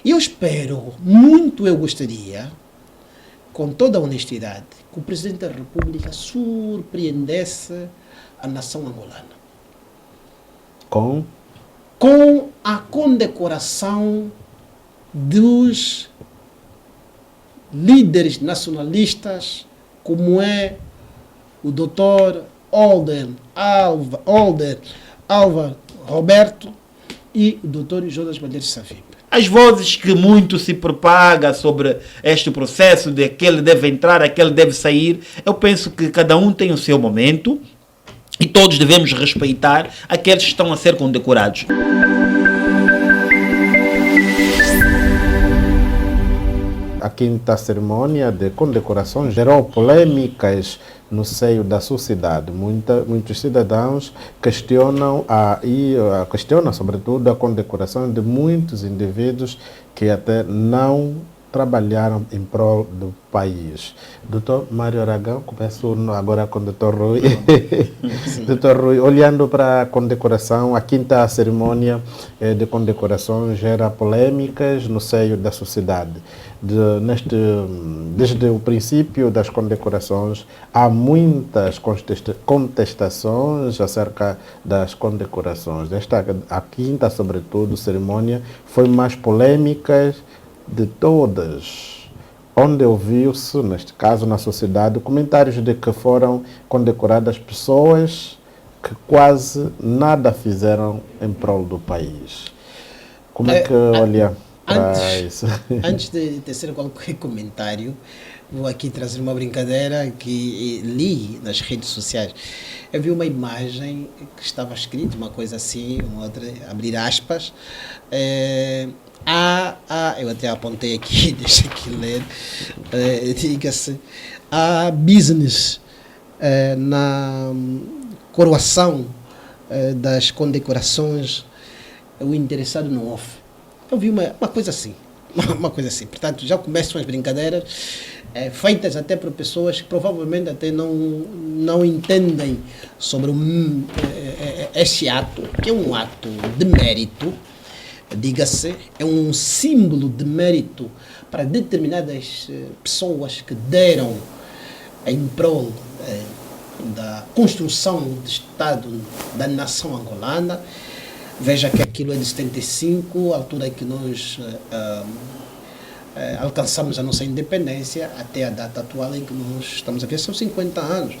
E eu espero, muito eu gostaria, com toda a honestidade, que o Presidente da República surpreendesse a nação angolana. Com a condecoração dos líderes nacionalistas, como é o Dr. Álvaro Roberto e o Dr. Jonas Medeiros Savimbi. As vozes que muito se propaga sobre este processo de aquele deve entrar, aquele deve sair, eu penso que cada um tem o seu momento e todos devemos respeitar aqueles que estão a ser condecorados. A quinta cerimônia de condecoração gerou polêmicas no seio da sociedade. Muitos cidadãos questionam sobretudo a condecoração de muitos indivíduos que até não trabalharam em prol do país. Dr. Mário Aragão, começo agora com o Dr. Rui. Dr. Rui, olhando para a condecoração, a quinta cerimônia de condecoração gera polêmicas no seio da sociedade. Desde o princípio das condecorações, há muitas contestações acerca das condecorações. A quinta, sobretudo, cerimônia foi mais polêmica de todas, onde ouviu-se, neste caso na sociedade, comentários de que foram condecoradas pessoas que quase nada fizeram em prol do país. Como é que olha para isso? Antes de tecer qualquer comentário, vou aqui trazer uma brincadeira que li nas redes sociais. Eu vi uma imagem que estava escrito, uma coisa assim, uma outra, abrir aspas, eu até apontei aqui, deixa aqui ler, diga-se, há business na coroação das condecorações, o interessado no off. Eu vi uma coisa assim, portanto já começam as brincadeiras, feitas até por pessoas que provavelmente até não entendem sobre este ato, que é um ato de mérito, diga-se, é um símbolo de mérito para determinadas pessoas que deram em prol da construção do Estado da nação angolana. Veja que aquilo é de 75, a altura em que nós alcançamos a nossa independência, até a data atual em que nós estamos aqui, são 50 anos.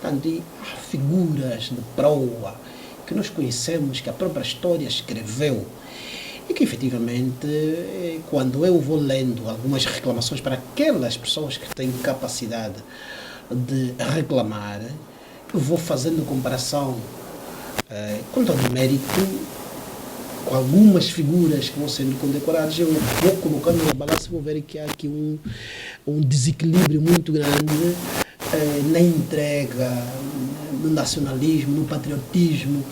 Portanto, há figuras de proa que nós conhecemos, que a própria história escreveu, e que efetivamente, quando eu vou lendo algumas reclamações para aquelas pessoas que têm capacidade de reclamar, eu vou fazendo comparação quanto ao mérito com algumas figuras que vão sendo condecoradas, eu vou colocando na balança e vou ver que há aqui um desequilíbrio muito grande na entrega, no nacionalismo, no patriotismo,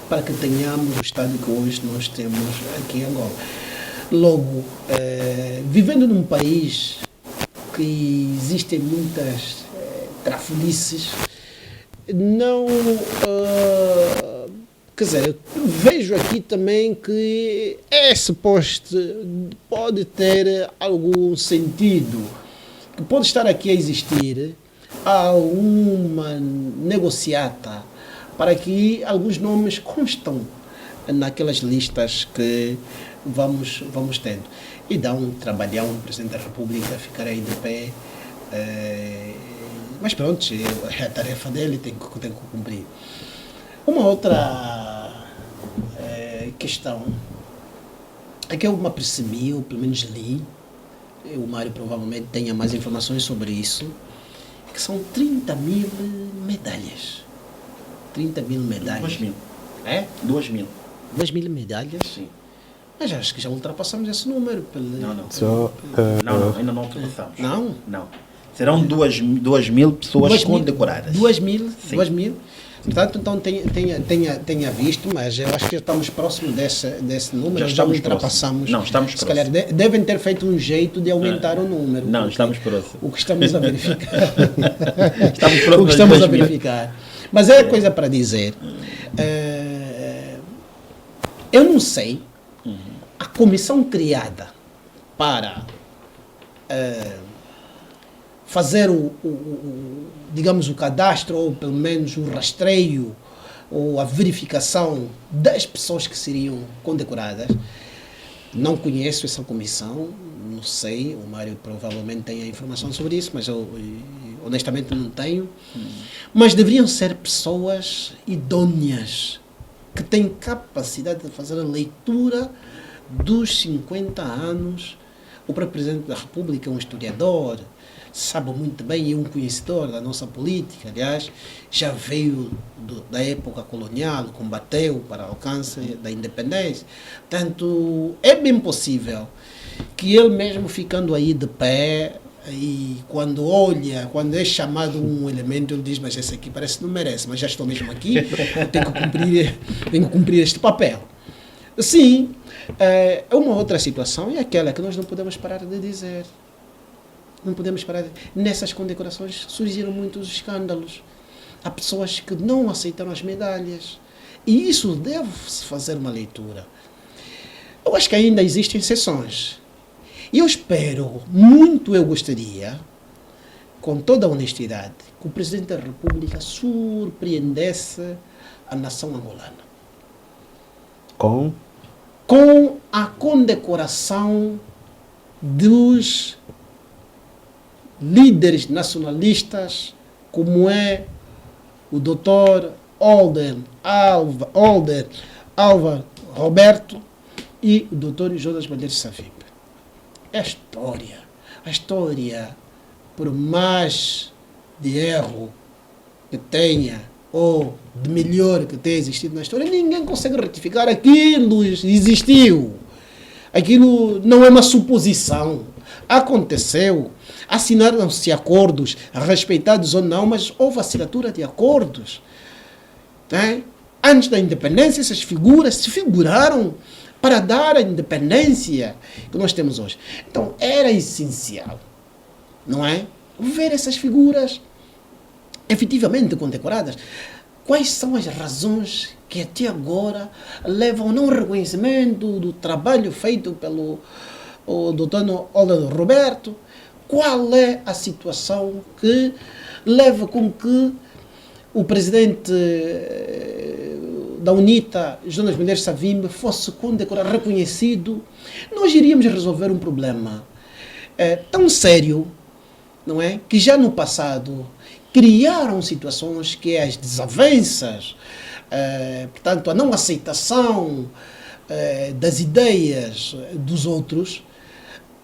para que tenhamos o Estado que hoje nós temos aqui em Angola. Logo, vivendo num país que existem muitas trafolhices, não... quer dizer, eu vejo aqui também que esse post pode ter algum sentido, que pode estar aqui a existir alguma negociata para que alguns nomes constam naquelas listas que vamos tendo. E dá um trabalhão, o Presidente da República ficar aí de pé, mas pronto, é a tarefa dele, tem que cumprir. Uma outra questão é que eu me apercebi, ou pelo menos li, o Mário provavelmente tenha mais informações sobre isso, que são 30 mil medalhas. 30 mil medalhas. 2 mil. É? 2 mil. 2 mil medalhas? Sim. Mas acho que já ultrapassamos esse número. Não, ainda não ultrapassamos. Não? Não. Serão 2 mil pessoas condecoradas. 2 mil? Sim. 2 mil? Portanto, então tenha visto, mas eu acho que já estamos próximos desse número, já ultrapassamos. Não, estamos próximos. Se calhar devem ter feito um jeito de aumentar o número. Não, estamos próximos. O que estamos a verificar. Estamos próximos. O que estamos a verificar. Mas é coisa para dizer. Eu não sei, a comissão criada para fazer digamos, o cadastro, ou pelo menos o rastreio, ou a verificação das pessoas que seriam condecoradas. Não conheço essa comissão, não sei, o Mário provavelmente tem a informação sobre isso, mas eu honestamente não tenho. Mas deveriam ser pessoas idôneas, que têm capacidade de fazer a leitura dos 50 anos. O próprio Presidente da República é um historiador, sabe muito bem, é um conhecedor da nossa política, aliás, já veio da época colonial, combateu para o alcance da independência. Portanto, é bem possível que ele mesmo ficando aí de pé, e quando olha, quando é chamado um elemento, ele diz, mas esse aqui parece que não merece, mas já estou mesmo aqui, eu tenho que cumprir este papel. Sim, uma outra situação é aquela que nós não podemos parar de dizer. Não podemos parar. Nessas condecorações surgiram muitos escândalos. Há pessoas que não aceitaram as medalhas. E isso deve-se fazer uma leitura. Eu acho que ainda existem exceções. E eu espero, eu gostaria, com toda a honestidade, que o Presidente da República surpreendesse a nação angolana. Com a condecoração dos líderes nacionalistas, como é o Dr. Álvaro Roberto e o Dr. Jonas Medeiros Savimbi. A história, por mais de erro que tenha, ou de melhor que tenha existido na história, ninguém consegue retificar. Aquilo existiu. Aquilo não é uma suposição. Aconteceu. Assinaram-se acordos, respeitados ou não, mas houve assinatura de acordos. Né? Antes da independência, essas figuras se figuraram para dar a independência que nós temos hoje. Então, era essencial, não é? Ver essas figuras efetivamente condecoradas. Quais são as razões que até agora levam ao não reconhecimento do trabalho feito pelo Dr. Álvaro Roberto? Qual é a situação que leva com que o presidente da UNITA, Jonas Medeiros Savimbi, fosse condecorado, reconhecido? Nós iríamos resolver um problema tão sério, não é? Que já no passado criaram situações que é as desavenças, portanto, a não aceitação das ideias dos outros,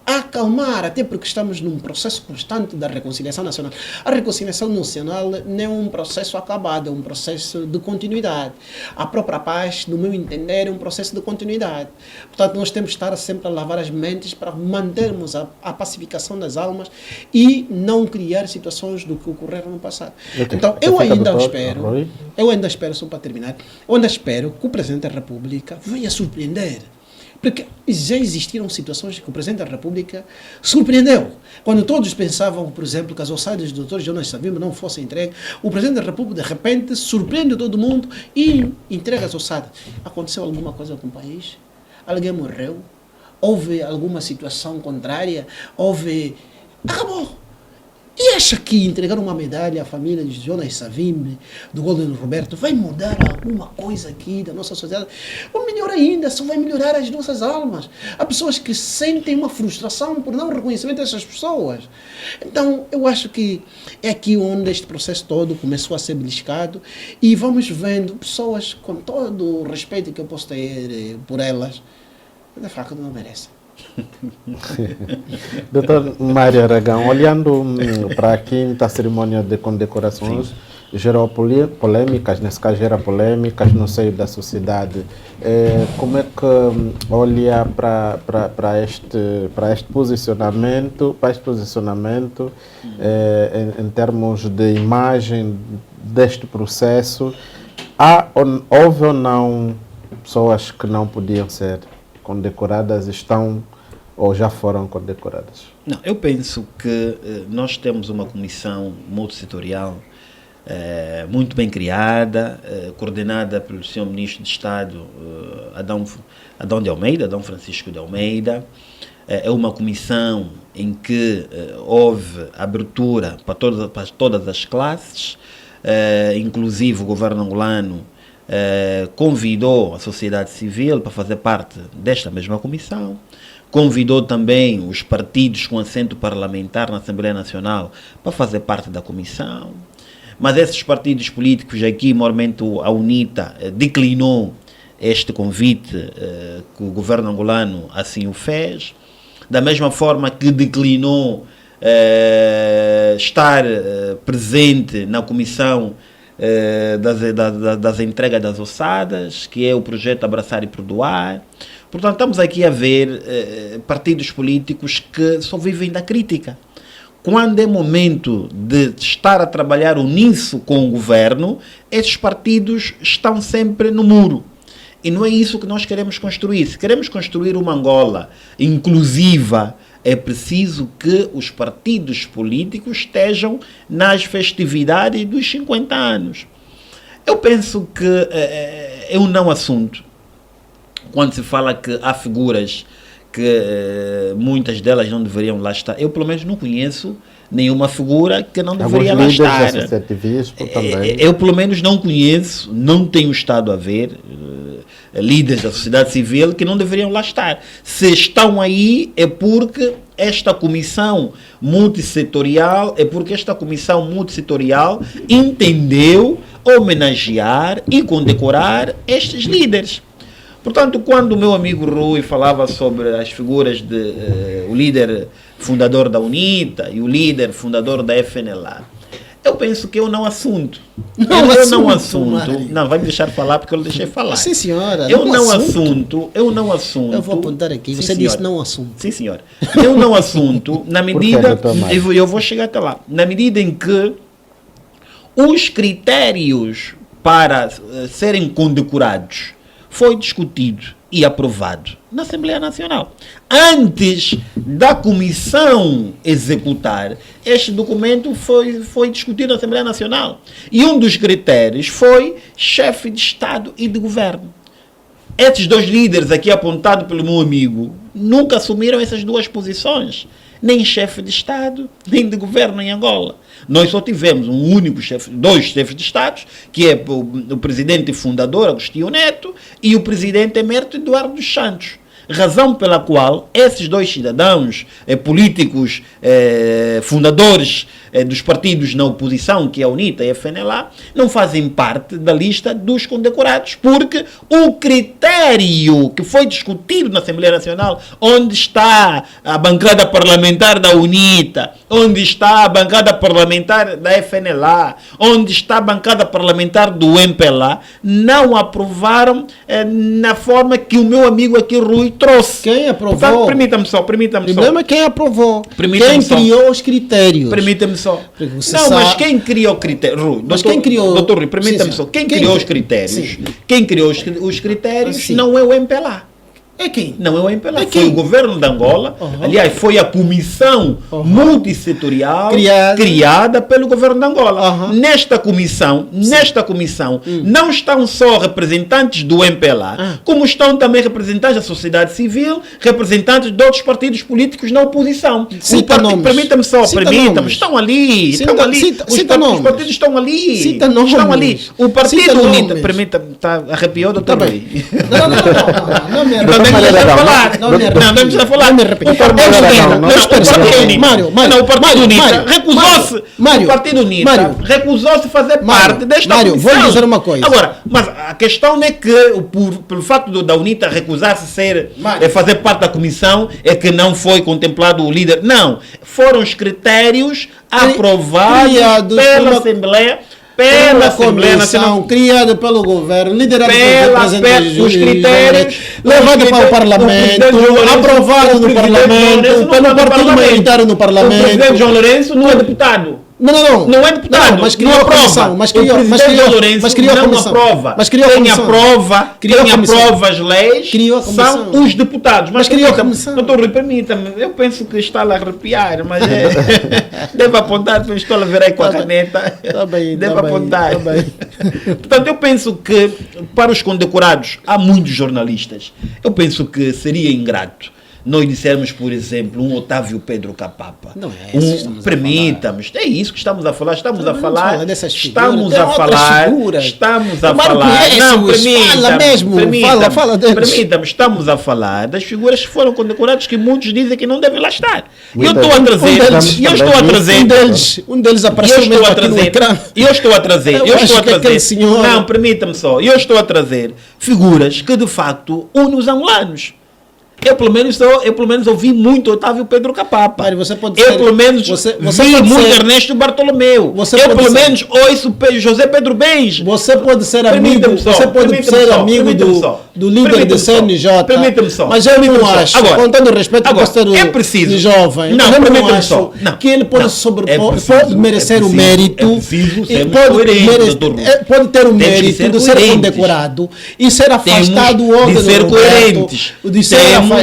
a acalmar, até porque estamos num processo constante da reconciliação nacional. A reconciliação nacional não é um processo acabado, é um processo de continuidade. A própria paz, no meu entender, é um processo de continuidade. Portanto, nós temos que estar sempre a lavar as mentes para mantermos a pacificação das almas e não criar situações do que ocorreram no passado. Então, eu ainda espero, só para terminar, eu ainda espero que o Presidente da República venha surpreender. Porque já existiram situações que o Presidente da República surpreendeu. Quando todos pensavam, por exemplo, que as ossadas do Dr. Jonas Savimbi não fossem entregues, o Presidente da República, de repente, surpreende todo mundo e entrega as ossadas. Aconteceu alguma coisa com o país? Alguém morreu? Houve alguma situação contrária? Acabou. E acha que entregar uma medalha à família de Jonas Savimbi, do Golden Roberto, vai mudar alguma coisa aqui da nossa sociedade? Ou melhor ainda, só vai melhorar as nossas almas. Há pessoas que sentem uma frustração por não reconhecimento dessas pessoas. Então, eu acho que é aqui onde este processo todo começou a ser beliscado e vamos vendo pessoas, com todo o respeito que eu posso ter por elas, de facto não merecem. Dr. Mário Aragão, olhando para a quinta cerimônia de condecorações, gerou polêmicas, nesse caso gera polêmicas no seio da sociedade. Como é que olha para este posicionamento, em termos de imagem deste processo? Houve ou não pessoas que não podiam ser condecoradas, estão ou já foram condecoradas? Não, eu penso que nós temos uma comissão multissetorial muito bem criada, coordenada pelo Sr. Ministro de Estado Adão Francisco de Almeida, é uma comissão em que houve abertura para todas as classes, inclusive o governo angolano convidou a sociedade civil para fazer parte desta mesma comissão, convidou também os partidos com assento parlamentar na Assembleia Nacional para fazer parte da comissão, mas esses partidos políticos aqui, normalmente a UNITA, declinou este convite que o governo angolano assim o fez, da mesma forma que declinou estar presente na comissão das entregas das ossadas, que é o projeto Abraçar e Perdoar. Portanto, estamos aqui a ver partidos políticos que só vivem da crítica. Quando é momento de estar a trabalhar uníssono com o governo, esses partidos estão sempre no muro. E não é isso que nós queremos construir. Se queremos construir uma Angola inclusiva, é preciso que os partidos políticos estejam nas festividades dos 50 anos. Eu penso que é um não assunto. Quando se fala que há figuras que muitas delas não deveriam lá estar, eu pelo menos não conheço nenhuma figura que não deveria lá estar. Eu pelo menos não conheço, não tenho estado a ver líderes da sociedade civil que não deveriam lá estar. Se estão aí é porque esta comissão multissetorial entendeu homenagear e condecorar estes líderes. Portanto, quando o meu amigo Rui falava sobre as figuras de o líder fundador da UNITA e o líder fundador da FNLA, eu penso que eu não assunto. Não, vai me deixar falar porque eu não deixei falar. Sim, senhora. Eu não assunto. Eu vou apontar aqui. Você disse não assunto. Sim, senhora. Eu não assunto na medida... eu vou chegar até lá. Na medida em que os critérios para serem condecorados foi discutido e aprovado na Assembleia Nacional. Antes da comissão executar, este documento foi discutido na Assembleia Nacional. E um dos critérios foi chefe de Estado e de governo. Esses dois líderes aqui apontados pelo meu amigo nunca assumiram essas duas posições. Nem chefe de Estado, nem de governo em Angola. Nós só tivemos dois chefes de Estado, que é o presidente fundador, Agostinho Neto, e o presidente emérito, Eduardo dos Santos. Razão pela qual esses dois cidadãos políticos fundadores dos partidos na oposição, que é a UNITA e a FNLA, não fazem parte da lista dos condecorados, porque o critério que foi discutido na Assembleia Nacional, onde está a bancada parlamentar da UNITA, onde está a bancada parlamentar da FNLA, onde está a bancada parlamentar do MPLA, não aprovaram na forma que o meu amigo aqui, Rui, trouxe. Quem aprovou? Portanto, permita-me só. O problema é quem aprovou. Quem criou os critérios. Permita-me só. Mas quem criou o critério? Rui, doutor Rui, permita-me só. Quem criou os critérios? Sim. Quem criou os critérios não é o MPLA. É quem? Não é o MPLA, foi o governo de Angola. Aliás, foi a comissão multissetorial criada pelo governo de Angola. Nesta comissão, não estão só representantes do MPLA, como estão também representantes da sociedade civil, representantes de outros partidos políticos na oposição. Permita-me só, estão ali. Os partidos estão ali. Estão ali. O Partido UNITA, permita-me, está arrepiou, doutor Rui? Não me Não precisa falar. O Partido UNITA recusou-se a fazer parte desta comissão. Vou dizer uma coisa. Agora, mas a questão é que, pelo fato da UNITA recusar-se a fazer parte da comissão, é que não foi contemplado o líder. Não. Foram os critérios aprovados pela Assembleia. Pela Assembleia Nacional, criada pelo governo, liderada pelo presidente, os critérios, levado para o Parlamento, aprovado no Parlamento, pelo Partido Humanitário no Parlamento. O presidente João Lourenço não é deputado. Não é deputado. Mas criou a comissão. Mas criou a comissão. Quem aprova as leis são os deputados. Mas criou a comissão. Doutor Rui, permita-me. Eu penso que está a arrepiar, mas deve apontar, estou a ver aí com a caneta. Deve apontar. Portanto, eu penso que para os condecorados há muitos jornalistas. Eu penso que seria ingrato nós dissermos, por exemplo, um Otávio Pedro Capapa. Não é isso que estamos a permita-me, é isso que estamos a falar. Estamos a falar. Estamos a falar. Estamos a falar. Não, fala mesmo. Fala deles. Permita-me, estamos a falar das figuras que foram condecoradas que muitos dizem que não devem lá estar. Eu estou a trazer. Um deles apareceu mesmo aqui no ecrã. Eu estou a trazer. Não, permita-me só. Eu estou a trazer figuras que de facto unem os angolanos. Eu pelo menos ouvi muito Otávio Pedro Capapa. Mário, você pode eu pelo menos vi muito Ernesto Bartolomeu. Eu pelo menos ouço José Pedro Benz. Você pode ser amigo, amigo do líder do CNJ. Permita-me só. Mas eu não acho, com todo o respeito ao pastor é preciso. Jovem, não, permita-me só. Que ele pode pode merecer o mérito. Pode ter o mérito de ser condecorado e ser afastado de ser coerentes. De ser afastado,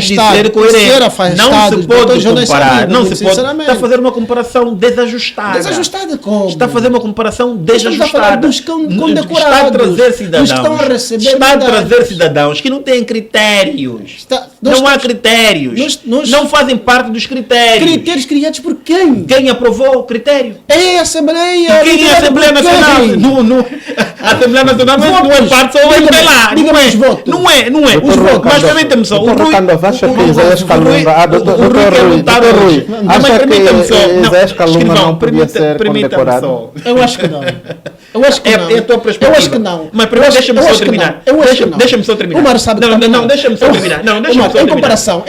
não se pode comparar, não se pode. Está a fazer uma comparação desajustada. Desajustada como? Está a fazer uma comparação desajustada. Está a falar dos condecorados. Está a trazer cidadãos. Estão a receber está a trazer cidadãos que não têm critérios. Não há critérios. Não fazem parte dos critérios. Critérios criados por quem? Quem aprovou o critério? É a Assembleia. Quem é a Assembleia Nacional? A Assembleia Nacional não é parte, só vai ver lá. Não é. Os votos. Mas permita-me só. Acha que Isaías Calunga, doutor Rui, acha que Isaías Calunga não podia ser condecorado? Eu acho que não. É a tua perspectiva. Eu acho que não. Mas primeiro deixa-me só terminar. Deixa-me só terminar. O Mário sabe que não, deixa-me só terminar. Em comparação,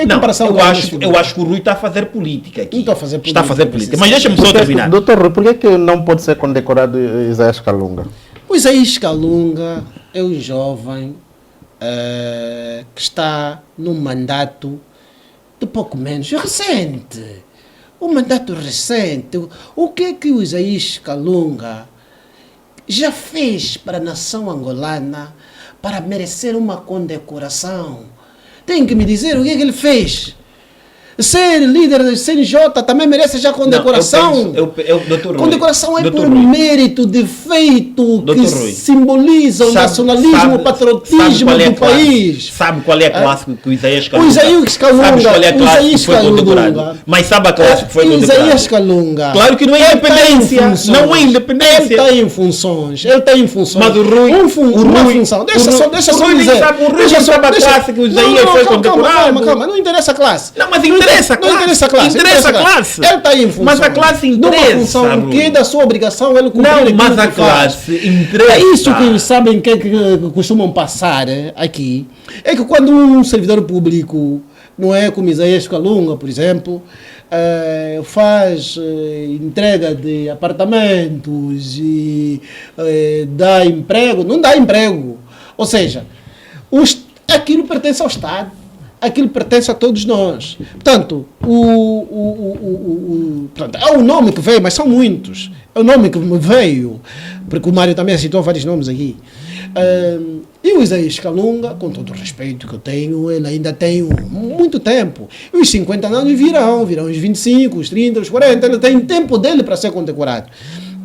eu acho que o Rui está a fazer política aqui. Não estou a fazer política. Está a fazer política. Mas deixa-me só terminar. Doutor Rui, por que não pode ser condecorado Isaías Calunga? O Isaías Calunga é um jovem que está num mandato de pouco menos recente. Um mandato recente. O que é que o Isaías Calunga já fez para a nação angolana para merecer uma condecoração? Tem que me dizer o que é que ele fez. Ser líder do CNJ também merece já condecoração. Doutor condecoração Rui, é por mérito de feito que simboliza o nacionalismo, o patriotismo do país. Sabe qual é a classe que o Isaías Calunga? O Isaías Calunga. Sabe qual é a classe que foi condecorado? Mas sabe a classe que foi condecorado? Isaías Calunga. Claro que não é independência. Não é independência. Ele está em funções. Mas o Rui... Uma função. Deixa só dizer. O Rui não sabe a classe que o Isaías foi condecorado. Calma. Não interessa a classe. Não, mas interessa a classe. Interessa a classe. Ele está em função. Mas a classe interessa. Numa função que é da sua obrigação ele cumprir. Não, mas a classe interessa. É isso que eles sabem que costumam passar aqui. É que quando um servidor público, não é como Isaías Calunga, por exemplo, faz entrega de apartamentos e dá emprego, não dá emprego. Ou seja, aquilo pertence ao Estado. Aquilo pertence a todos nós. Portanto, é o nome que veio, mas são muitos. É o nome que me veio, porque o Mário também citou vários nomes aqui. E o Isaías Calunga, com todo o respeito que eu tenho, ele ainda tem muito tempo. E os 50 anos virão os 25, os 30, os 40, ele tem tempo dele para ser condecorado,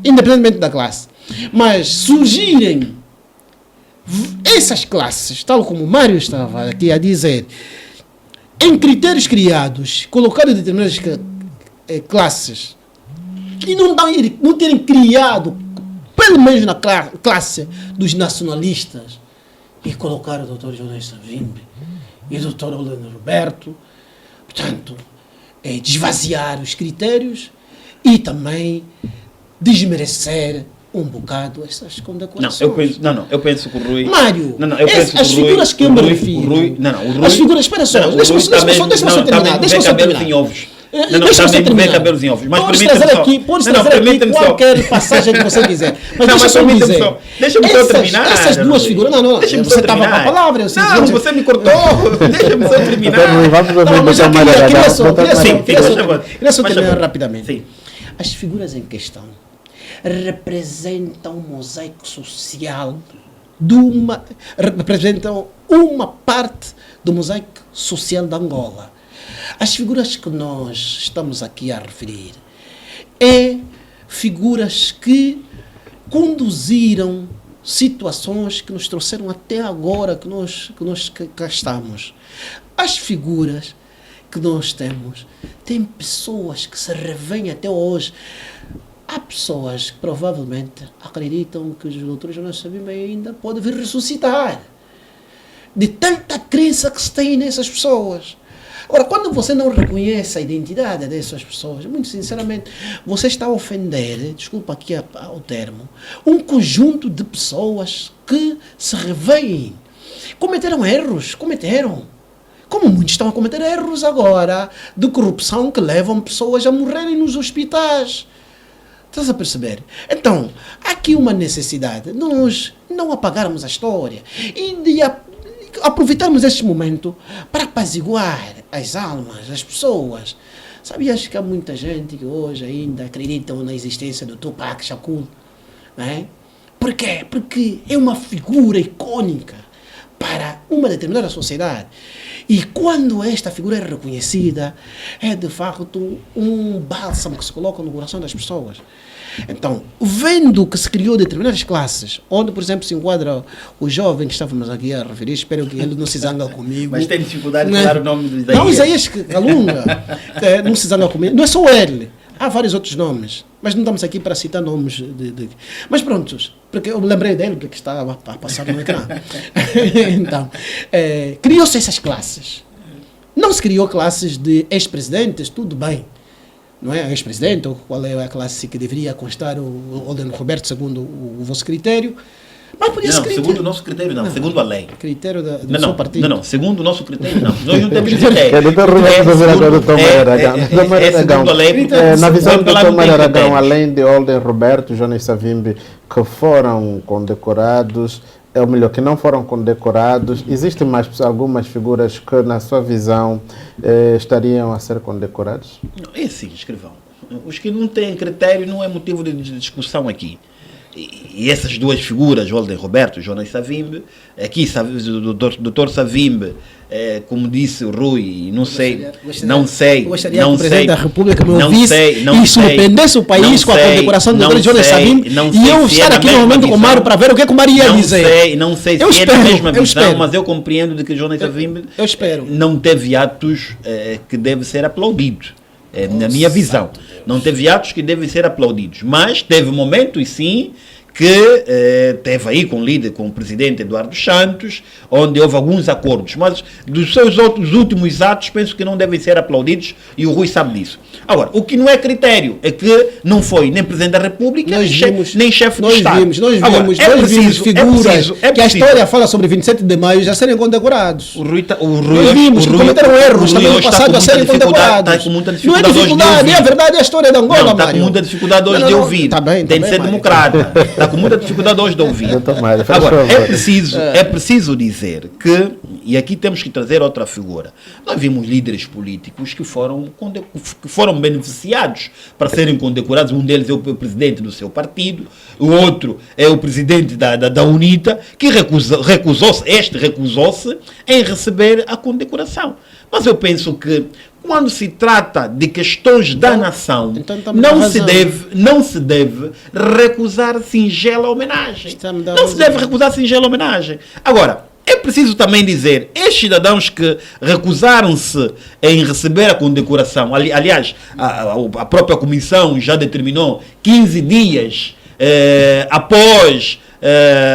independentemente da classe. Mas surgirem essas classes, tal como o Mário estava aqui a dizer, em critérios criados, colocados determinadas classes, e não terem criado, pelo menos na classe dos nacionalistas, e colocaram o doutor Jonas Savimbi e o doutor Orlando Roberto, portanto, desvaziar os critérios e também desmerecer um bocado essas condecorações. Eu penso que o Rui... Mário, as figuras que eu me refiro... As figuras, espera só, deixa-me só terminar. Deixa-me cabelos em ovos. Mas podes trazer aqui qualquer passagem que você quiser. Mas deixa-me só terminar. Essas duas figuras... Não. Você estava com a palavra. Não, você me cortou. Deixa-me só terminar. Queria só terminar rapidamente. As figuras em questão representam um mosaico social representam uma parte do mosaico social da Angola. As figuras que nós estamos aqui a referir figuras que conduziram situações que nos trouxeram até agora que nós cá estamos. As figuras que nós temos, tem pessoas que se revêem até hoje. Há pessoas que provavelmente acreditam que o doutor Jonas Savimbi ainda pode vir ressuscitar. De tanta crença que se tem nessas pessoas. Ora, quando você não reconhece a identidade dessas pessoas, muito sinceramente, você está a ofender, desculpa aqui o termo, um conjunto de pessoas que se revêem. Cometeram erros, cometeram. Como muitos estão a cometer erros agora de corrupção que levam pessoas a morrerem nos hospitais. Estás a perceber? Então, há aqui uma necessidade de nós não apagarmos a história e de aproveitarmos este momento para apaziguar as almas das pessoas. Sabias que há muita gente que hoje ainda acredita na existência do Tupac Shakur? Não é? Por quê? Porque é uma figura icônica para uma determinada sociedade. E quando esta figura é reconhecida, é de facto um bálsamo que se coloca no coração das pessoas. Então, vendo que se criou determinadas classes, onde, por exemplo, se enquadra o jovem que estávamos aqui a referir, espero que ele não se zanga comigo. Mas tem dificuldade de falar o nome do Isaías. Não, Isaías que calunga, não se zanga comigo. Não é só ele, há vários outros nomes, mas não estamos aqui para citar nomes Mas prontos, porque eu me lembrei dele, porque estava a passar no ecrã. Então, criou-se essas classes. Não se criou classes de ex-presidentes, tudo bem. Não é ex-presidente, ou qual é a classe que deveria constar o Olden Roberto, segundo o vosso critério. Mas podia ser segundo o nosso critério, não. Segundo a lei. Critério do seu partido. Não, segundo o nosso critério, não. Nós não temos critério. Segundo a lei. Na visão do Dr. Mário Aragão, além de Olden Roberto, Jonas Savimbi, que foram condecorados, ou melhor, que não foram condecorados, existem mais algumas figuras que, na sua visão, estariam a ser condecorados? É assim, escrivão. Os que não têm critério não é motivo de discussão aqui. E essas duas figuras, Olden Roberto e Jonas Savimbi, aqui o doutor Savimbi, como disse o Rui, não sei, gostaria que o Presidente da República me ouvisse e surpreendesse o país com a condecoração do doutor Jonas Savimbi e eu estar aqui no momento com o Mário para ver o que o Mário ia dizer. Não sei se é a mesma visão, mas eu compreendo de que Jonas Savimbi não teve atos que deve ser aplaudido. Na minha visão, não teve atos que devem ser aplaudidos, mas teve momentos, sim, que teve aí com o presidente Eduardo Santos, onde houve alguns acordos, mas dos seus outros últimos atos penso que não devem ser aplaudidos e o Rui sabe disso. Agora, o que não é critério é que não foi nem Presidente da República, nem chefe do Estado. Nós vimos figuras que a história fala sobre 27 de maio já serem condecorados. Nós vimos que cometeram erros também no passado a serem condecorados. Está com muita não é dificuldade, é a verdade, é a história de Angola, Mário. Está com muita dificuldade hoje de ouvir. Tem de ser democrata. Está com muita dificuldade hoje de ouvir. Agora, é preciso dizer que, e aqui temos que trazer outra figura, nós vimos líderes políticos que foram beneficiados para serem condecorados. Um deles é o presidente do seu partido, o outro é o presidente da UNITA, que recusou-se em receber a condecoração. Mas eu penso que quando se trata de questões da nação, não se deve recusar singela homenagem. Não se deve recusar singela homenagem. Agora, é preciso também dizer, estes cidadãos que recusaram-se em receber a condecoração, aliás, a própria comissão já determinou 15 dias após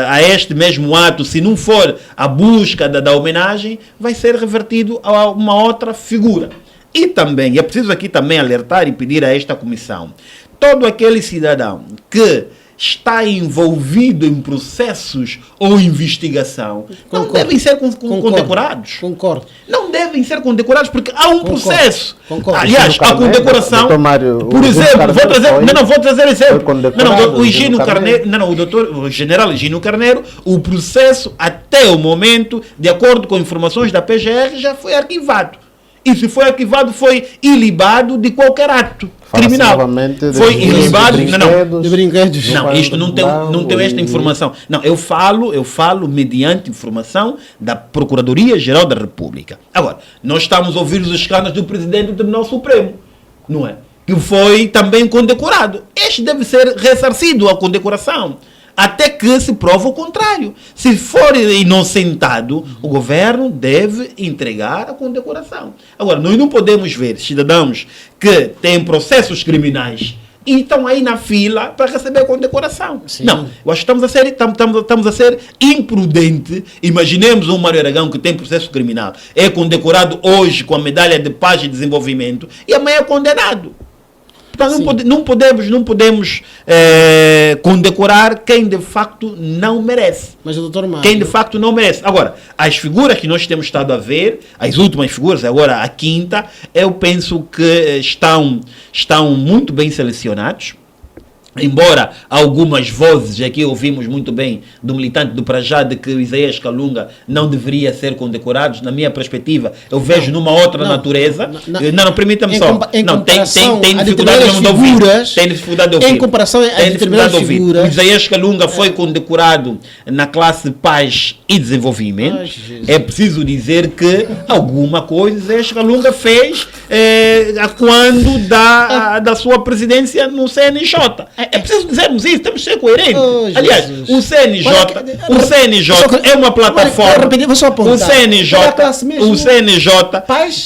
a este mesmo ato, se não for a busca da homenagem, vai ser revertido a uma outra figura. E também, é preciso aqui também alertar e pedir a esta comissão, todo aquele cidadão que está envolvido em processos ou investigação, não devem ser condecorados. Concordo. Não devem ser condecorados porque há um processo. Concordo. Aliás, a condecoração, por exemplo, vou trazer exemplo. O general Higino Carneiro, o processo até o momento, de acordo com informações da PGR, já foi arquivado. E se foi arquivado, foi ilibado de qualquer ato criminal. Foi ilibado de brinquedos. Não, isto não tem esta informação. Não, eu falo mediante informação da Procuradoria-Geral da República. Agora, nós estamos a ouvir os escândalos do presidente do Tribunal Supremo, não é? Que foi também condecorado. Este deve ser ressarcido a condecoração. até que se prova o contrário. Se for inocentado, o governo deve entregar a condecoração. Agora, nós não podemos ver cidadãos que têm processos criminais e estão aí na fila para receber a condecoração. Sim. Não, eu acho que estamos a ser imprudentes. Imaginemos um Mário Aragão que tem processo criminal, é condecorado hoje com a medalha de paz e desenvolvimento e amanhã é condenado. Portanto, não podemos condecorar quem de facto não merece. Mas o doutor Mário... Quem de facto não merece. Agora, as figuras que nós temos estado a ver, as últimas figuras, agora a quinta, eu penso que estão muito bem selecionados. Embora algumas vozes, aqui ouvimos muito bem do militante do Prajá de que o Isaías Kalunga não deveria ser condecorado, na minha perspectiva, eu vejo numa outra natureza. Não, permita-me só. Tem dificuldade de ouvir. Tem dificuldade de ouvir. Em comparação a determinadas figuras. O Isaías Kalunga foi condecorado na classe Paz e Desenvolvimento. É preciso dizer que alguma coisa Isaías Kalunga fez quando da sua presidência no CNJ. É preciso dizermos isso, temos que ser coerentes. Aliás, o CNJ é uma plataforma. O CNJ,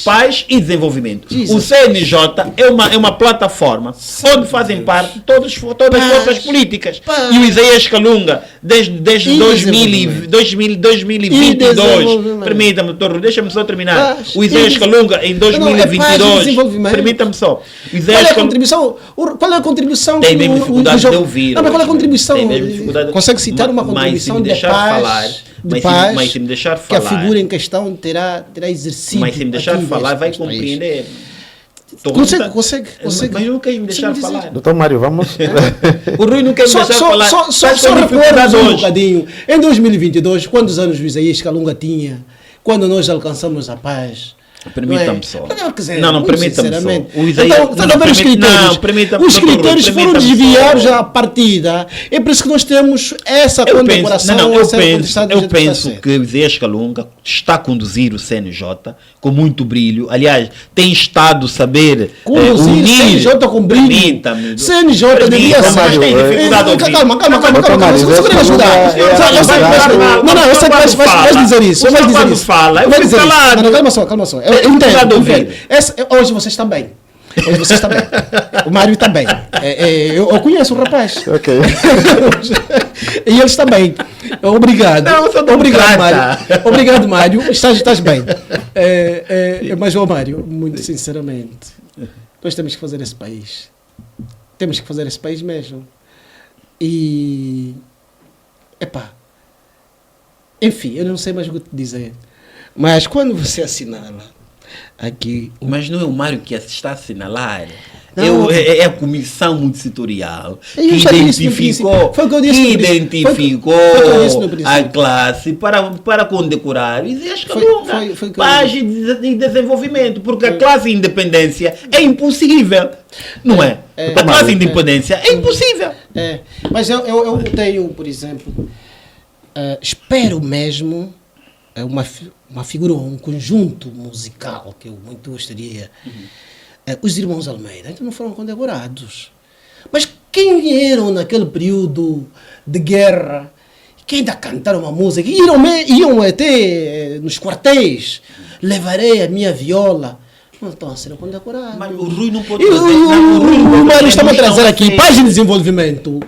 Paz e Desenvolvimento. O CNJ é uma plataforma onde fazem parte todas as forças políticas. E o Isaías Kalunga, desde 2022, permita-me, doutor, deixa-me só terminar. O Isaías Kalunga em 2022, permita-me só. Qual é a contribuição tem mesmo dificuldade de ouvir. Não, mas qual é a contribução? Consegue citar uma contribuição de paz, mas se me deixar falar, que a figura em questão terá exercido? Mas se me deixar falar, vai compreender. Consegue. Mas não quer me deixar falar. Doutor Mário, vamos... O Rui não quer me deixar falar. Só recordo um bocadinho. Em 2022, quantos anos o Isaías Kalunga tinha quando nós alcançamos a paz? Permita-me só. Não, permita-me só. Os critérios foram desviados à partida. É por isso que nós temos essa condecoração. Eu penso que o Isaías Kalunga está a conduzir o CNJ com muito brilho. Aliás, tem estado a saber unir. CNJ com brilho. CNJ devia ser. Calma. Você queria ajudar. Não, eu sei que vai dizer isso. Calma só. Eu entendo. Hoje você está bem. O Mário está bem. Eu conheço o rapaz. Ok. E ele está bem. Obrigado. Obrigado, Mário. Obrigado, Mário. Estás bem. Mas, Mário, muito sinceramente, nós temos que fazer esse país. Temos que fazer esse país mesmo. E... Enfim, eu não sei mais o que te dizer. Mas quando você assinala aqui... Mas não é o Mário que está a assinalar. É a comissão multissetorial que identificou a classe para condecorar Isaías Kalunga, paz e desenvolvimento, porque a classe independência é impossível, não é? A classe independência é impossível. Mas eu tenho, por exemplo, espero mesmo uma figura, um conjunto musical que eu muito gostaria. Os irmãos Almeida então não foram condecorados. Mas quem eram naquele período de guerra, que ainda cantaram uma música, iam até nos quartéis, levarei a minha viola, não estão a ser condecorados. Mas o Rui não pode o Mário está a trazer aqui paz de desenvolvimento,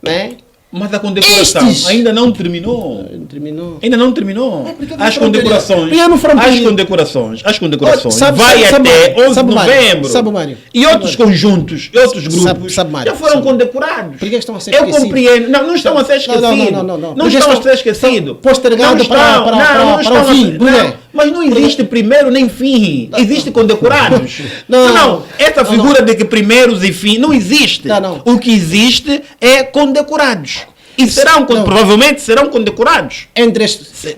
né? Mas a condecoração ainda não terminou. Ainda não terminou. As condecorações vai até 11 de novembro. Sabe, Mário? E outros conjuntos, outros grupos já foram condecorados. Por que estão a ser esquecidos? Eu compreendo. Não estão a ser esquecidos. Não estão a ser esquecidos. Postergado para o fim. Mas não existe primeiro nem fim. Existe condecorados. Não. Essa figura de que primeiros e fim não existe. O que existe é condecorados. E provavelmente serão condecorados.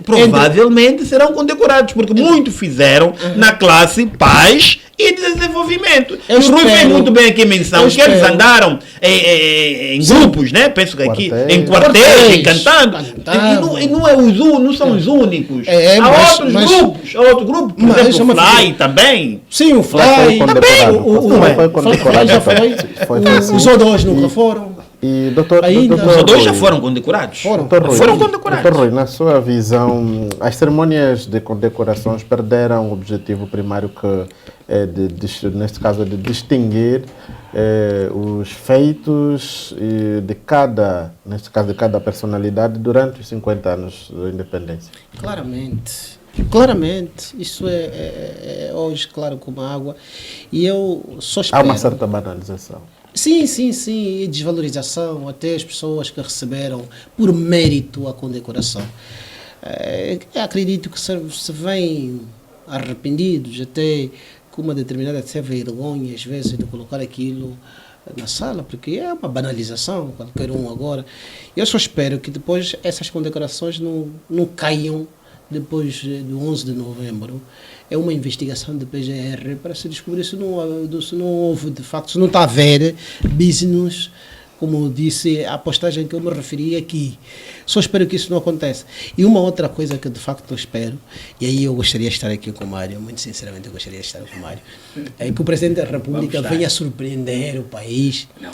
Provavelmente serão condecorados, porque muito fizeram na classe paz e desenvolvimento. O Rui fez muito bem aqui a menção que eles andaram em grupos, né? Penso que aqui em quartéis, cantando. E não são os únicos. Há outros grupos. Por exemplo, o Fly também. Sim, o Fly também. Os O2 nunca foram. E, doutor, Ainda- Os dois já Rui, foram condecorados. Doutor Rui, Foram condecorados. Doutor Rui, na sua visão, as cerimônias de condecorações perderam o objetivo primário que é neste caso, de distinguir os feitos neste caso, de cada personalidade durante os 50 anos da independência. Claramente, isso é hoje claro como a água. E eu só Há espero. uma certa banalização. Sim, e desvalorização até as pessoas que receberam por mérito a condecoração. Acredito que se vêm arrependidos, até com uma determinada vergonha, às vezes, de colocar aquilo na sala, porque é uma banalização, qualquer um agora. Eu só espero que depois essas condecorações não caiam depois do 11 de novembro. É uma investigação de PGR para se descobrir se não houve, de facto, se não está a haver business, como disse a postagem que eu me referi aqui. Só espero que isso não aconteça. E uma outra coisa que de facto eu espero, e aí eu gostaria de estar aqui com o Mário, muito sinceramente eu gostaria de estar com o Mário, é que o Presidente da República venha surpreender o país. Não,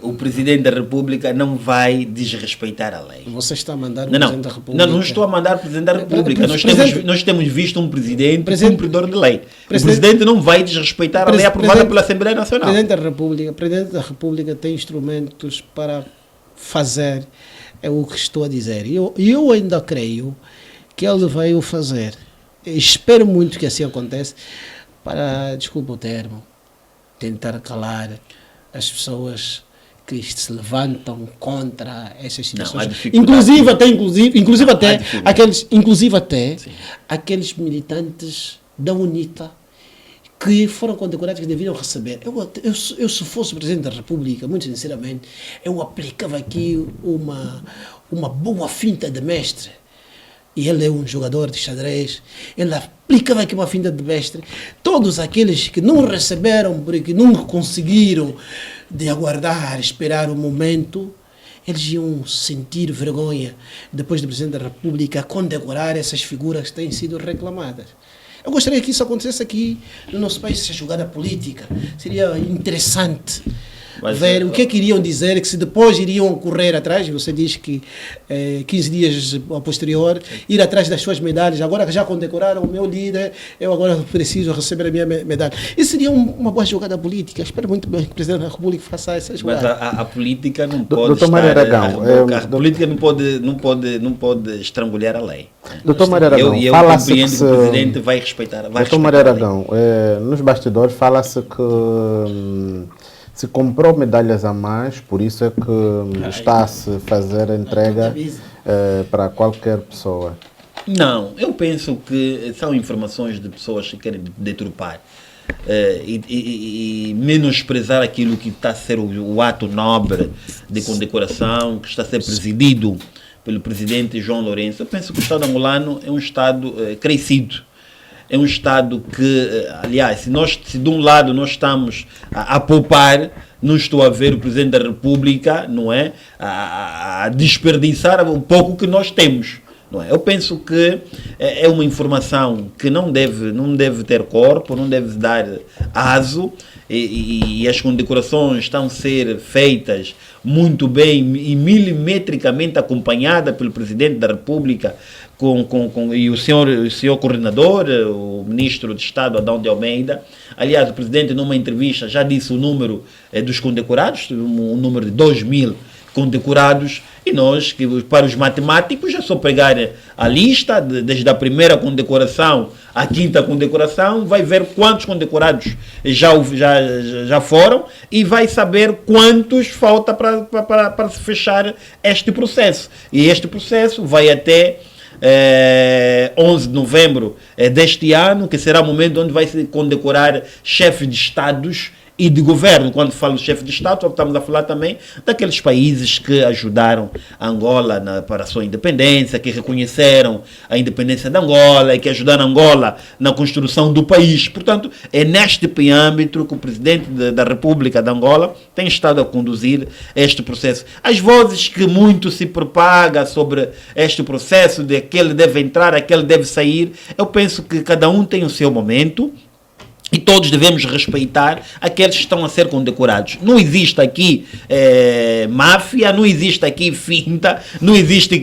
o Presidente da República não vai desrespeitar a lei. Você está a mandar o Presidente da República... Não estou a mandar o Presidente da República. Presidente- Nós temos visto um Presidente cumpridor de lei. O Presidente- Presidente não vai desrespeitar a lei aprovada pela Assembleia Nacional. O Presidente da República tem instrumentos para fazer o que estou a dizer. E eu ainda creio que ele vai o fazer. Espero muito que assim aconteça para, desculpa o termo, tentar calar as pessoas que se levantam contra essas situações. Inclusive até aqueles militantes da UNITA que foram condecorados, que deveriam receber. Eu se fosse Presidente da República, muito sinceramente, eu aplicava aqui uma boa finta de mestre. E ele é um jogador de xadrez. Ele aplicava aqui uma finta de mestre. Todos aqueles que não receberam, porque não conseguiram de aguardar, esperar o momento, eles iam sentir vergonha, depois do Presidente da República, condecorar essas figuras que têm sido reclamadas. Eu gostaria que isso acontecesse aqui no nosso país, essa jogada política. Seria interessante ver o que é que iriam dizer, que se depois iriam correr atrás, você diz que 15 dias a posterior, ir atrás das suas medalhas, agora que já condecoraram o meu líder, eu agora preciso receber a minha medalha. Isso seria uma boa jogada política. Espero muito bem que o Presidente da República faça essa jogada. Mas a política não pode Doutor Mário Aragão, a política não pode estrangular a lei. Doutor Mário Aragão, eu fala-se compreendo que o se... Presidente vai respeitar. Doutor Mário Aragão, nos bastidores fala-se que se comprou medalhas a mais, por isso é que está a se fazer a entrega para qualquer pessoa. Não, eu penso que são informações de pessoas que querem deturpar e menosprezar aquilo que está a ser o ato nobre de condecoração, que está a ser presidido pelo Presidente João Lourenço. Eu penso que o Estado angolano é um Estado crescido. É um Estado que, aliás, se de um lado nós estamos a poupar, não estou a ver o Presidente da República, não é, a desperdiçar o pouco que nós temos. Não é? Eu penso que é uma informação que não deve ter corpo, não deve dar aso, e as condecorações estão a ser feitas muito bem e milimetricamente acompanhada pelo Presidente da República e o senhor coordenador, o Ministro de Estado, Adão de Almeida. Aliás, o Presidente, numa entrevista, já disse o número dos condecorados, um número de 2.000 condecorados, e nós, que para os matemáticos, é só pegar a lista, desde a primeira condecoração à quinta condecoração, vai ver quantos condecorados já foram e vai saber quantos falta para se fechar este processo. E este processo vai até 11 de novembro deste ano, que será o momento onde vai se condecorar chefes de Estados e de governo. Quando falo chefe de Estado, estamos a falar também daqueles países que ajudaram a Angola para a sua independência, que reconheceram a independência da Angola e que ajudaram a Angola na construção do país. Portanto, é neste parâmetro que o Presidente da República de Angola tem estado a conduzir este processo. As vozes que muito se propaga sobre este processo, de aquele deve entrar, aquele deve sair, eu penso que cada um tem o seu momento. E todos devemos respeitar aqueles que estão a ser condecorados. Não existe aqui máfia, não existe aqui finta, não existe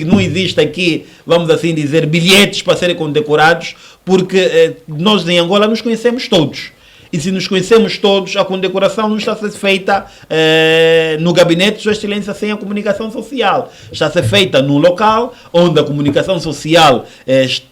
aqui, vamos assim dizer, bilhetes para serem condecorados, porque nós em Angola nos conhecemos todos. E se nos conhecemos todos, a condecoração não está a ser feita no gabinete de Sua Excelência sem a comunicação social. Está a ser feita num local onde a comunicação social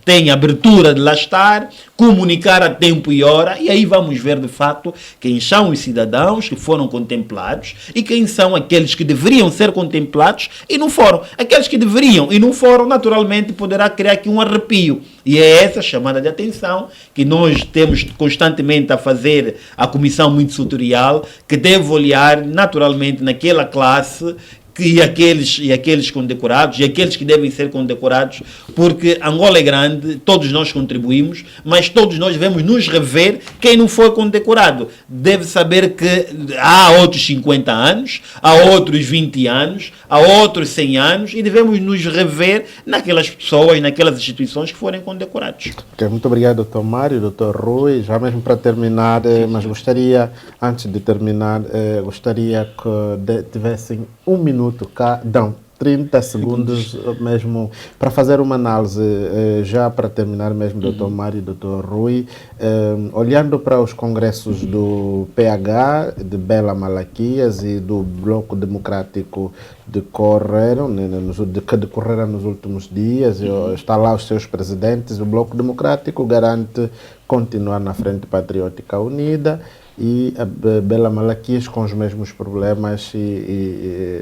tem abertura de lá estar, comunicar a tempo e hora, e aí vamos ver de fato quem são os cidadãos que foram contemplados e quem são aqueles que deveriam ser contemplados e não foram. Aqueles que deveriam e não foram, naturalmente, poderá criar aqui um arrepio. E é essa chamada de atenção que nós temos constantemente a fazer a comissão multissetorial, que deve olhar naturalmente naquela classe e aqueles condecorados e aqueles que devem ser condecorados, porque Angola é grande, todos nós contribuímos, mas todos nós devemos nos rever. Quem não foi condecorado deve saber que há outros 50 anos, há outros 20 anos, há outros 100 anos, e devemos nos rever naquelas pessoas, naquelas instituições que forem condecorados. Okay, muito obrigado, Dr. Mário, Dr. Rui. Já mesmo para terminar, mas gostaria, antes de terminar, gostaria que tivessem um minuto cada 30 segundos mesmo para fazer uma análise, já para terminar mesmo, Dr. Mário e Dr. Rui, olhando para os congressos do PH, de Bela Malaquias e do Bloco Democrático que decorreram nos últimos dias, está lá os seus presidentes. O Bloco Democrático garante continuar na Frente Patriótica Unida, e a Bela Malaquias com os mesmos problemas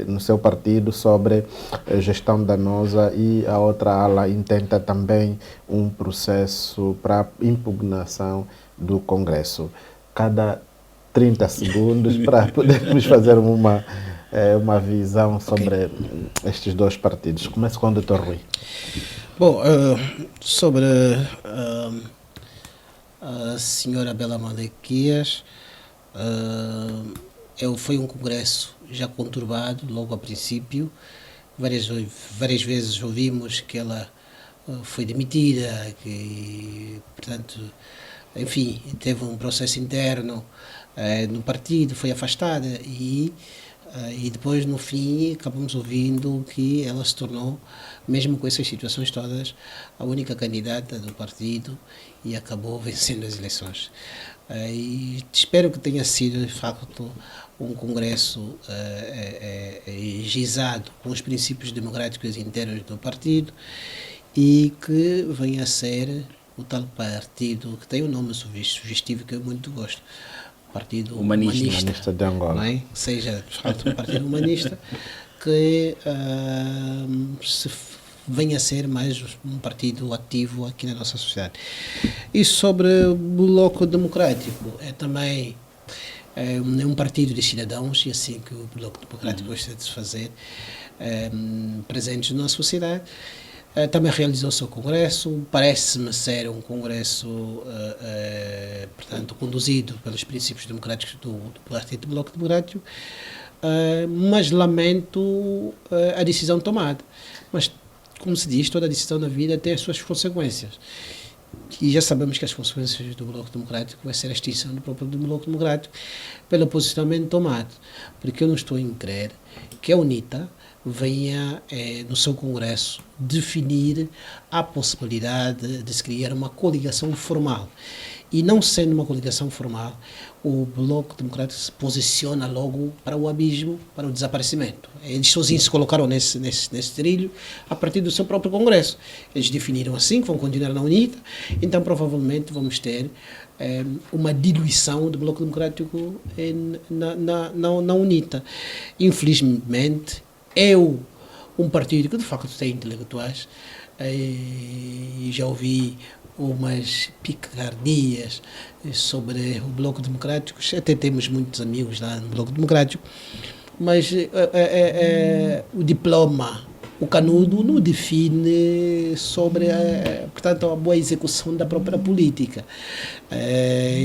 no seu partido sobre a gestão danosa, e a outra ala intenta também um processo para impugnação do Congresso. Cada 30 segundos para podermos fazer uma visão sobre estes dois partidos. Começo com o Dr. Rui. Bom, sobre a senhora Bela Malaquias, foi um congresso já conturbado logo a princípio. Várias vezes ouvimos que ela foi demitida, que, portanto, enfim, teve um processo interno no partido, foi afastada, e depois, no fim, acabamos ouvindo que ela se tornou, mesmo com essas situações todas, a única candidata do partido e acabou vencendo as eleições. E espero que tenha sido, de facto, um congresso gizado com os princípios democráticos internos do partido, e que venha a ser o tal partido que tem um nome sugestivo que eu muito gosto. Partido Humanista de Angola. Não é? Seja, de facto, um partido humanista que venha a ser mais um partido ativo aqui na nossa sociedade. E sobre o Bloco Democrático, também um partido de cidadãos, e assim que o Bloco Democrático gosta de se fazer, presentes na nossa sociedade. Também realizou o seu congresso, parece-me ser um congresso, portanto, conduzido pelos princípios democráticos do Partido do Bloco Democrático, mas lamento a decisão tomada. Mas, como se diz, toda decisão na vida tem as suas consequências. E já sabemos que as consequências do Bloco Democrático vai ser a extinção do próprio Bloco Democrático pelo posicionamento tomado. Porque eu não estou em crer que a UNITA venha, no seu congresso, definir a possibilidade de se criar uma coligação formal. E não sendo uma coligação formal, o Bloco Democrático se posiciona logo para o abismo, para o desaparecimento. Eles sozinhos se colocaram nesse trilho a partir do seu próprio congresso. Eles definiram assim, que vão continuar na UNITA, então provavelmente vamos ter uma diluição do Bloco Democrático na UNITA. Infelizmente, um partido que de facto tem intelectuais, e já ouvi umas picardias sobre o Bloco Democrático, até temos muitos amigos lá no Bloco Democrático, mas o diploma, o canudo, não define sobre portanto, a boa execução da própria política.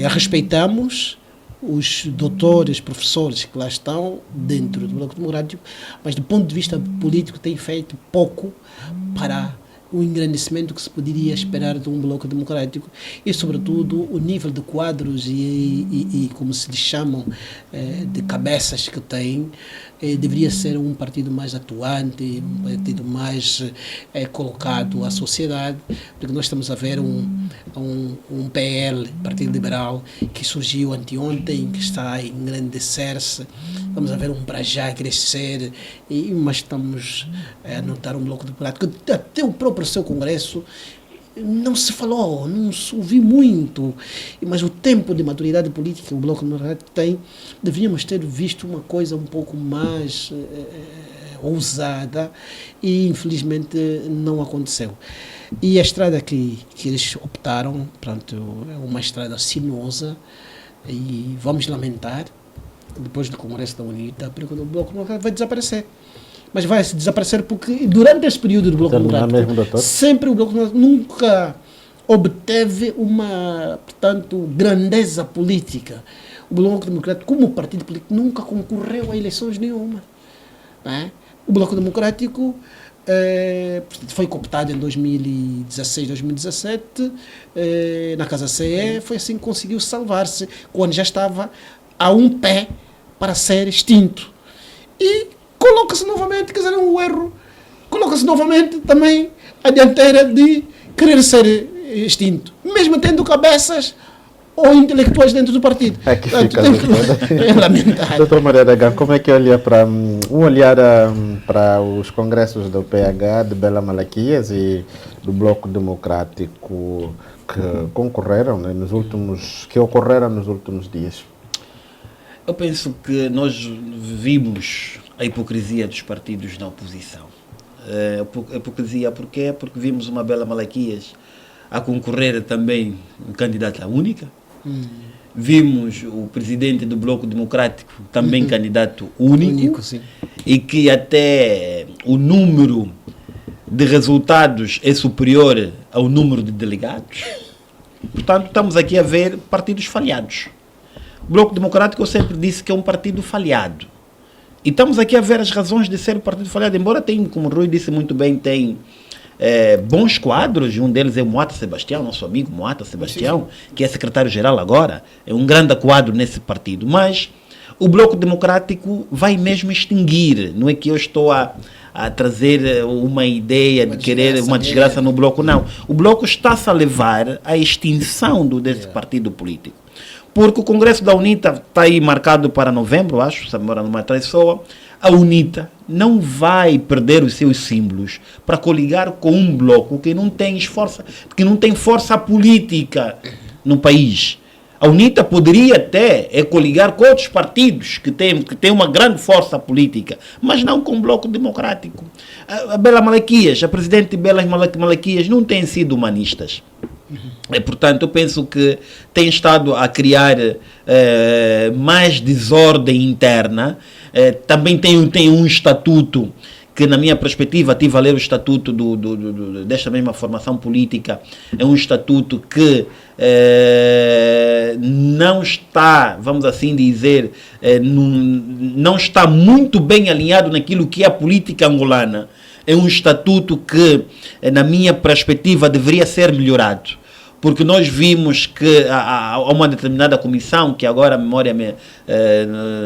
Respeitamos os doutores, professores que lá estão dentro do Bloco Democrático, mas do ponto de vista político tem feito pouco para o engrandecimento que se poderia esperar de um bloco democrático e, sobretudo, o nível de quadros e como se lhes chamam, de cabeças que tem, deveria ser um partido mais atuante, um partido mais colocado à sociedade, porque nós estamos a ver um PL, Partido Liberal, que surgiu anteontem, que está a engrandecer-se. Vamos a ver um Brajá crescer, mas estamos a notar um bloco democrático. Até o próprio seu Congresso não se falou, não se ouviu muito, mas o tempo de maturidade política que o Bloco Democrático tem, deveríamos ter visto uma coisa um pouco mais ousada e infelizmente não aconteceu. E a estrada que eles optaram, pronto, é uma estrada sinuosa e vamos lamentar, depois do Congresso da UNITA, porque o Bloco Democrático vai desaparecer. Mas vai se desaparecer porque durante esse período do Bloco Democrático, sempre o Bloco Democrático nunca obteve uma, portanto, grandeza política. O Bloco Democrático, como partido político, nunca concorreu a eleições nenhuma. Né? O Bloco Democrático foi cooptado em 2016, 2017, na Casa CE, foi assim que conseguiu salvar-se, quando já estava a um pé para ser extinto. E coloca-se novamente, quer dizer, um erro, coloca-se novamente também a dianteira de querer ser extinto, mesmo tendo cabeças ou intelectuais dentro do partido. Aqui fica é lamentável. Doutor Maria Dagan, como é que olha para para os congressos do PH, de Bela Malaquias e do Bloco Democrático que concorreram, né, que ocorreram nos últimos dias? Eu penso que nós vimos a hipocrisia dos partidos na oposição. A hipocrisia porquê? Porque vimos uma Bela Malaquias a concorrer também candidata única. Vimos o presidente do Bloco Democrático também candidato único Sim. E que até o número de resultados é superior ao número de delegados. Portanto, estamos aqui a ver partidos falhados. O Bloco Democrático, eu sempre disse que é um partido falhado. E estamos aqui a ver as razões de ser um partido falhado, embora tenha, como o Rui disse muito bem, tem bons quadros, e um deles é o Moata Sebastião, nosso amigo Moata Sebastião, que é secretário-geral agora, é um grande quadro nesse partido, mas o Bloco Democrático vai mesmo extinguir, não é que eu estou a trazer uma ideia de querer uma desgraça no Bloco, não. O Bloco está-se a levar à extinção desse partido político. Porque o Congresso da UNITA está aí marcado para novembro, acho, se mora numa traiçoa. A UNITA não vai perder os seus símbolos para coligar com um bloco que não tem força política no país. A UNITA poderia até coligar com outros partidos que têm uma grande força política, mas não com o Bloco Democrático. A Bela Malaquias, a presidente Bela Malaquias não tem sido humanistas. Portanto, eu penso que tem estado a criar mais desordem interna. Também tem um estatuto que, na minha perspectiva, estive a ler o estatuto desta mesma formação política. É um estatuto que não está, vamos assim dizer, não está muito bem alinhado naquilo que é a política angolana. É um estatuto que, na minha perspectiva, deveria ser melhorado. Porque nós vimos que há uma determinada comissão, que agora a memória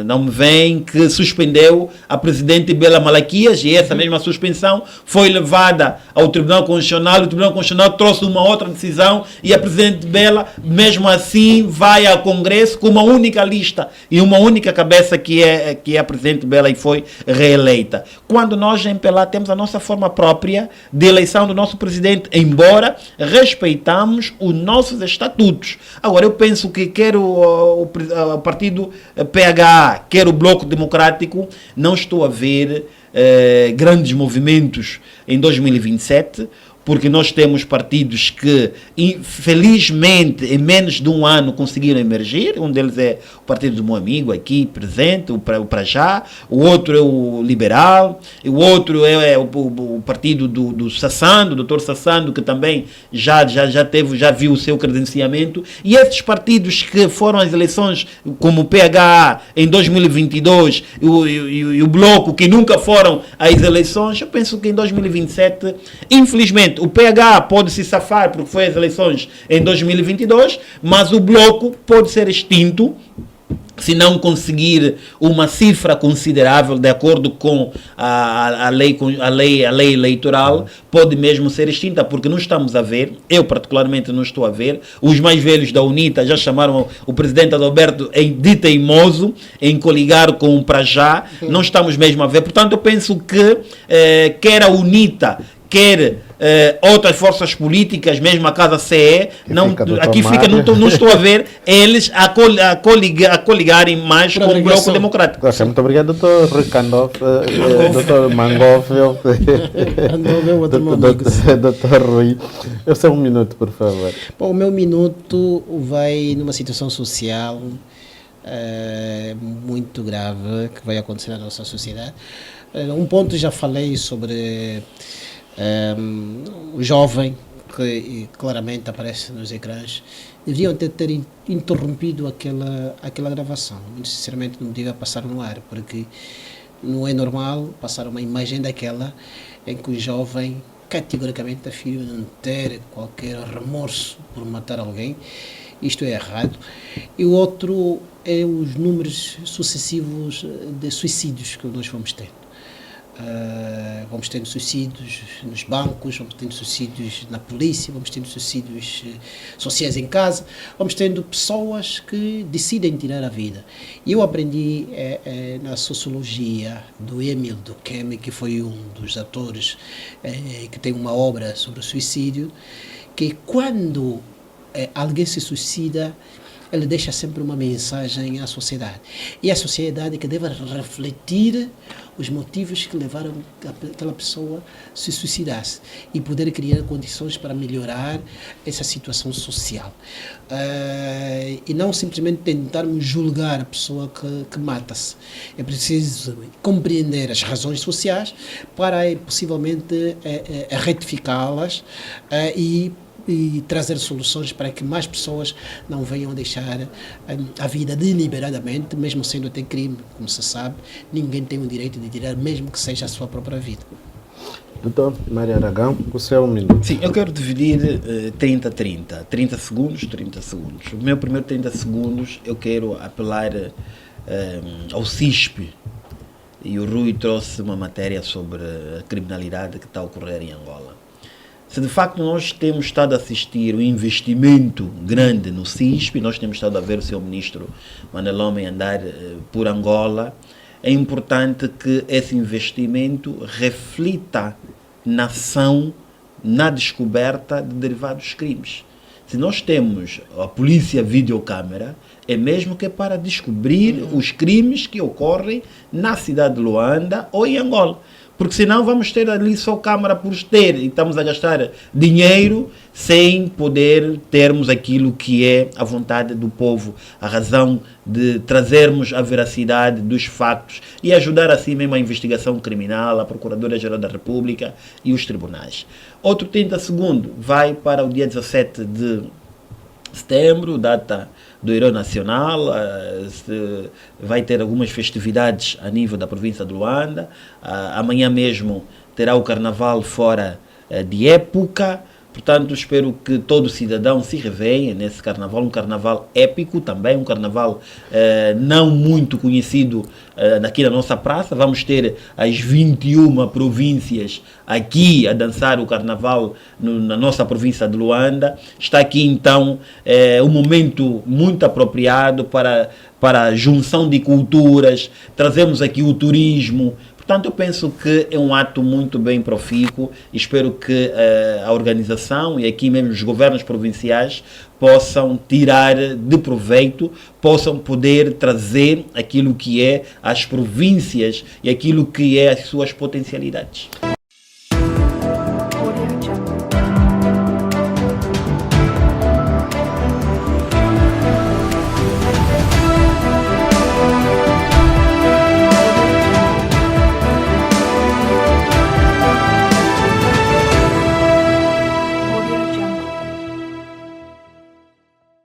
não me vem, que suspendeu a presidente Bela Malaquias, e essa mesma suspensão foi levada ao Tribunal Constitucional, o Tribunal Constitucional trouxe uma outra decisão, e a presidente Bela, mesmo assim, vai ao Congresso com uma única lista e uma única cabeça, que é a presidente Bela, e foi reeleita. Quando nós em Pelá temos a nossa forma própria de eleição do nosso presidente, embora respeitamos os nossos estatutos. Agora, eu penso que quer o partido PH, quer o Bloco Democrático, não estou a ver grandes movimentos em 2027, porque nós temos partidos que, infelizmente, em menos de um ano conseguiram emergir. Um deles é o partido do meu amigo aqui presente, o Prajá, o outro é o Liberal, e o outro é o partido do Sassando, do Dr. Sassando, que também já viu o seu credenciamento. E esses partidos que foram às eleições, como o PH em 2022 e o Bloco, que nunca foram às eleições, eu penso que em 2027, infelizmente, Eventualmente, o PH pode se safar porque foi as eleições em 2022, mas o Bloco pode ser extinto se não conseguir uma cifra considerável de acordo com a lei eleitoral, pode mesmo ser extinta, porque não estamos a ver, eu particularmente não estou a ver, os mais velhos da UNITA já chamaram o presidente Adalberto de teimoso, em coligar com o Prajá, não estamos mesmo a ver, portanto eu penso que quer a UNITA, quer outras forças políticas, mesmo a Casa CE, não estou a ver eles a coligarem mais com o Bloco Democrático. Muito obrigado, Dr. Ricandolf, Dr. Mangoff, Dr. Rui. Eu sei um minuto, por favor. Bom, o meu minuto vai numa situação social muito grave que vai acontecer na nossa sociedade. Um ponto já falei sobre o jovem que claramente aparece nos ecrãs. Deveriam ter interrompido aquela gravação. Muito sinceramente não devia passar no ar, porque não é normal passar uma imagem daquela em que o jovem categoricamente afirma não ter qualquer remorso por matar alguém. Isto é errado. E o outro é os números sucessivos de suicídios que nós vamos ter. Vamos tendo suicídios nos bancos, vamos tendo suicídios na polícia, vamos tendo suicídios sociais em casa, vamos tendo pessoas que decidem tirar a vida. E eu aprendi na sociologia do Émile Durkheim, que foi um dos atores que tem uma obra sobre o suicídio, que quando alguém se suicida, ele deixa sempre uma mensagem à sociedade. E a sociedade que deve refletir os motivos que levaram aquela pessoa a se suicidar-se e poder criar condições para melhorar essa situação social. E não simplesmente tentarmos julgar a pessoa que mata-se. É preciso compreender as razões sociais para possivelmente retificá-las e trazer soluções para que mais pessoas não venham a deixar a vida deliberadamente, mesmo sendo até crime, como se sabe. Ninguém tem o direito de tirar, mesmo que seja a sua própria vida. Doutor Mário Aragão, o seu minuto. Sim, eu quero dividir 30-30, 30 segundos, 30 segundos. O meu primeiro 30 segundos eu quero apelar ao CISP, e o Rui trouxe uma matéria sobre a criminalidade que está a ocorrer em Angola. Se de facto nós temos estado a assistir um investimento grande no CISP, nós temos estado a ver o seu ministro Manuel Homem andar por Angola, é importante que esse investimento reflita na ação, na descoberta de derivados crimes. Se nós temos a polícia videocâmera, é mesmo que é para descobrir os crimes que ocorrem na cidade de Luanda ou em Angola. Porque senão vamos ter ali só câmara por ter e estamos a gastar dinheiro sem poder termos aquilo que é a vontade do povo, a razão de trazermos a veracidade dos factos e ajudar assim mesmo a investigação criminal, a Procuradoria-Geral da República e os tribunais. Outro 30 segundos vai para o dia 17 de setembro, data do Herói Nacional, vai ter algumas festividades a nível da província de Luanda, amanhã mesmo terá o carnaval fora de época, portanto espero que todo cidadão se reveie nesse carnaval, um carnaval épico também, um carnaval não muito conhecido aqui na nossa praça. Vamos ter as 21 províncias aqui a dançar o carnaval na nossa província de Luanda. Está aqui então um momento muito apropriado para a junção de culturas, trazemos aqui o turismo. Portanto, eu penso que é um ato muito bem profícuo. Espero que a organização e aqui mesmo os governos provinciais possam tirar de proveito, possam poder trazer aquilo que é as províncias e aquilo que é as suas potencialidades.